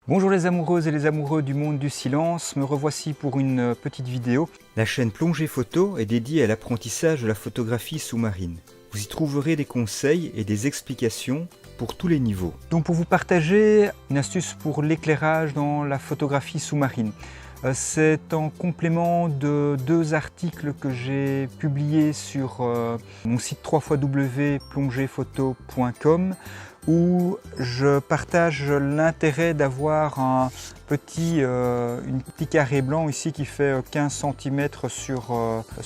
Bonjour les amoureuses et les amoureux du monde du silence, me revoici pour une petite vidéo. La chaîne Plongée Photo est dédiée à l'apprentissage de la photographie sous-marine. Vous y trouverez des conseils et des explications pour tous les niveaux. Donc pour vous partager une astuce pour l'éclairage dans la photographie sous-marine. C'est en complément de deux articles que j'ai publiés sur mon site www.plongephoto.com où je partage l'intérêt d'avoir un petit carré blanc ici qui fait 15 cm sur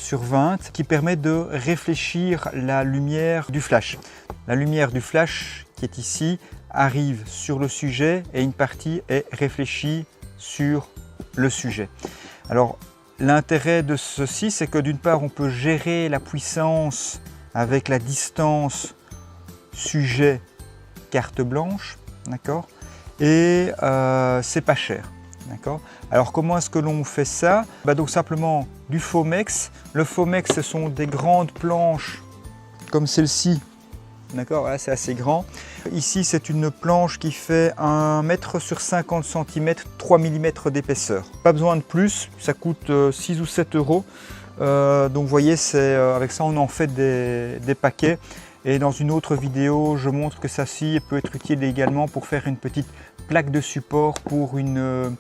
20 qui permet de réfléchir la lumière du flash. La lumière du flash qui est ici arrive sur le sujet et une partie est réfléchie sur le sujet. Alors l'intérêt de ceci, c'est que d'une part on peut gérer la puissance avec la distance sujet carte blanche, d'accord, et c'est pas cher, d'accord. Alors comment est-ce que l'on fait ça? Donc simplement du Fomex. Le Fomex, ce sont des grandes planches comme celle-ci, d'accord, voilà, c'est assez grand. Ici c'est une planche qui fait 1 mètre sur 50 cm, 3 mm d'épaisseur. Pas besoin de plus, ça coûte 6 ou 7 euros. Donc vous voyez, avec ça on en fait des paquets. Et dans une autre vidéo, je montre que celle-ci peut être utile également pour faire une petite plaque de support pour une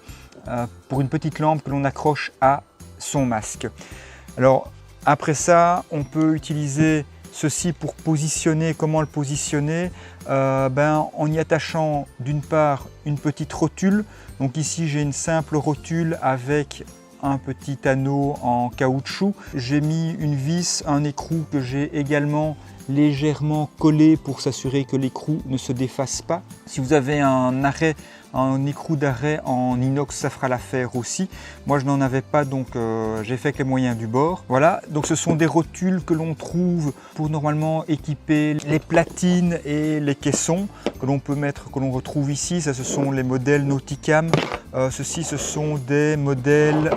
petite lampe que l'on accroche à son masque. Alors après ça, on peut utiliser ceci pour positionner. Comment le positionner? En y attachant d'une part une petite rotule. Donc ici j'ai une simple rotule avec un petit anneau en caoutchouc. J'ai mis une vis, un écrou que j'ai également légèrement collé pour s'assurer que l'écrou ne se défasse pas. Si vous avez un écrou d'arrêt en inox, ça fera l'affaire aussi. Moi je n'en avais pas, donc j'ai fait avec les moyens du bord. Voilà, donc ce sont des rotules que l'on trouve pour normalement équiper les platines et les caissons que l'on peut mettre, que l'on retrouve ici. Ça, ce sont les modèles Nauticam. Ceux-ci, ce sont des modèles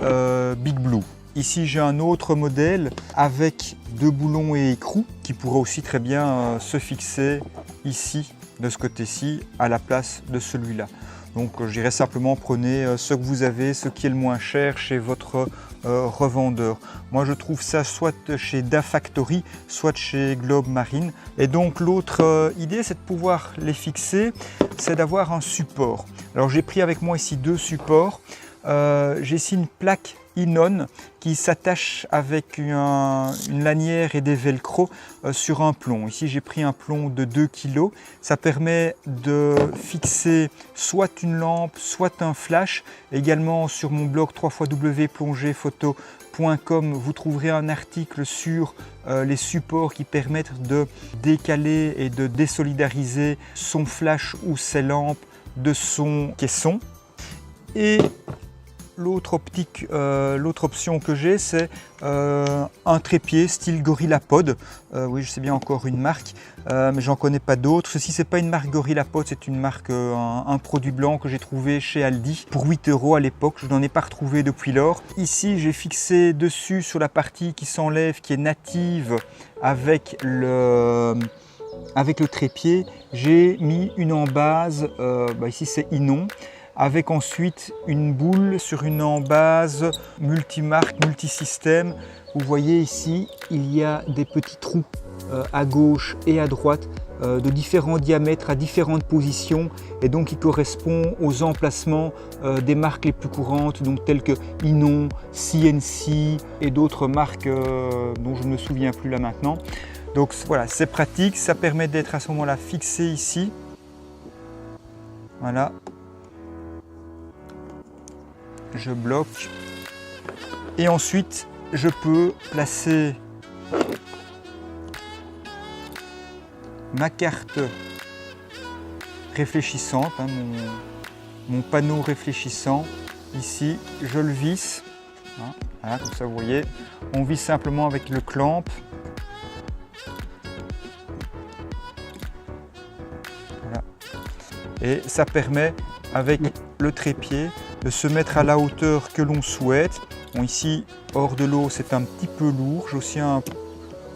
Big Blue. Ici, j'ai un autre modèle avec 2 boulons et écrou qui pourrait aussi très bien se fixer ici, de ce côté-ci, à la place de celui-là. Donc, je dirais simplement prenez ce que vous avez, ce qui est le moins cher chez votre revendeur. Moi, je trouve ça soit chez Da Factory, soit chez Globe Marine. Et donc, l'autre idée, c'est de pouvoir les fixer, c'est d'avoir un support. Alors, j'ai pris avec moi ici 2 supports. J'ai ici une plaque Inon qui s'attache avec une lanière et des velcro sur un plomb. Ici j'ai pris un plomb de 2 kg. Ça permet de fixer soit une lampe, soit un flash. Également sur mon blog www.plongephoto.com, vous trouverez un article sur les supports qui permettent de décaler et de désolidariser son flash ou ses lampes de son caisson. Et l'autre option que j'ai, c'est un trépied style GorillaPod. Oui, je sais bien, encore une marque, mais j'en connais pas d'autres. Ceci, c'est pas une marque GorillaPod, c'est une marque, un produit blanc que j'ai trouvé chez Aldi pour 8 euros à l'époque. Je n'en ai pas retrouvé depuis lors. Ici, j'ai fixé dessus sur la partie qui s'enlève, qui est native avec le trépied. J'ai mis une embase, ici c'est Inon, avec ensuite une boule sur une embase multimarque, multisystème. Vous voyez ici, il y a des petits trous à gauche et à droite de différents diamètres à différentes positions, et donc qui correspond aux emplacements des marques les plus courantes, donc telles que Inon, CNC et d'autres marques dont je ne me souviens plus là maintenant. Donc voilà, c'est pratique, ça permet d'être à ce moment-là fixé ici. Voilà. Je bloque et ensuite je peux placer ma carte réfléchissante, mon panneau réfléchissant ici. Je le visse, voilà, comme ça vous voyez, on visse simplement avec le clamp. Voilà. Et ça permet avec le trépied de se mettre à la hauteur que l'on souhaite. Bon, ici, hors de l'eau, c'est un petit peu lourd. J'ai aussi un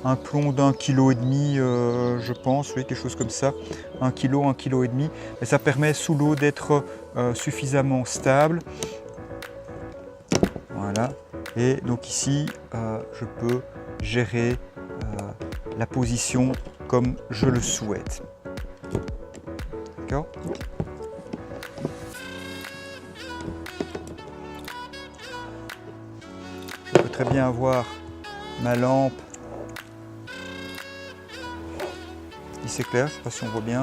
un plomb d'1,5 kg, je pense, oui, quelque chose comme ça, 1 kg, 1,5 kg. Et ça permet sous l'eau d'être suffisamment stable. Voilà. Et donc ici, je peux gérer la position comme je le souhaite. D'accord ? Je peux très bien avoir ma lampe. Il s'éclaire, je ne sais pas si on voit bien.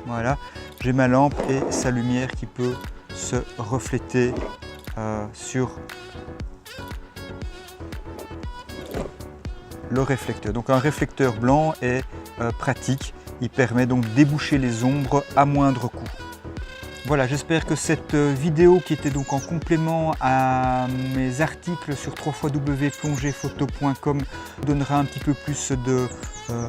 Voilà, j'ai ma lampe et sa lumière qui peut se refléter sur le réflecteur. Donc un réflecteur blanc est pratique, il permet donc de déboucher les ombres à moindre coût. Voilà, j'espère que cette vidéo qui était donc en complément à mes articles sur www.plongephoto.com donnera un petit peu plus de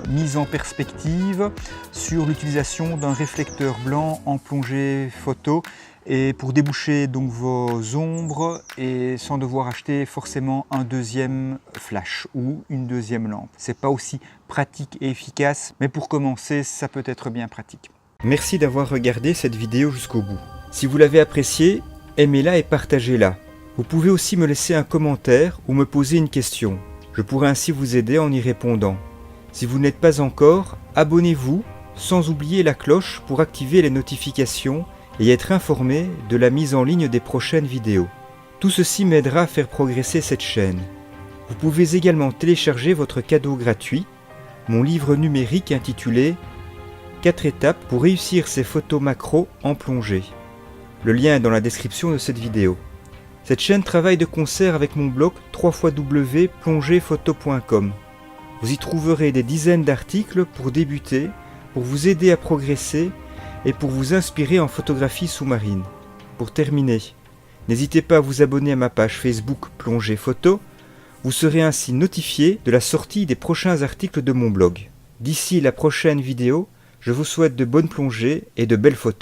mise en perspective sur l'utilisation d'un réflecteur blanc en plongée photo et pour déboucher donc vos ombres et sans devoir acheter forcément un deuxième flash ou une deuxième lampe. C'est pas aussi pratique et efficace, mais pour commencer, ça peut être bien pratique. Merci d'avoir regardé cette vidéo jusqu'au bout. Si vous l'avez appréciée, aimez-la et partagez-la. Vous pouvez aussi me laisser un commentaire ou me poser une question. Je pourrai ainsi vous aider en y répondant. Si vous n'êtes pas encore, abonnez-vous, sans oublier la cloche pour activer les notifications et être informé de la mise en ligne des prochaines vidéos. Tout ceci m'aidera à faire progresser cette chaîne. Vous pouvez également télécharger votre cadeau gratuit, mon livre numérique intitulé 4 étapes pour réussir ses photos macro en plongée. Le lien est dans la description de cette vidéo. Cette chaîne travaille de concert avec mon blog www.plongephoto.com. Vous y trouverez des dizaines d'articles pour débuter, pour vous aider à progresser et pour vous inspirer en photographie sous-marine. Pour terminer, n'hésitez pas à vous abonner à ma page Facebook Plongée Photo. Vous serez ainsi notifié de la sortie des prochains articles de mon blog. D'ici la prochaine vidéo, je vous souhaite de bonnes plongées et de belles photos.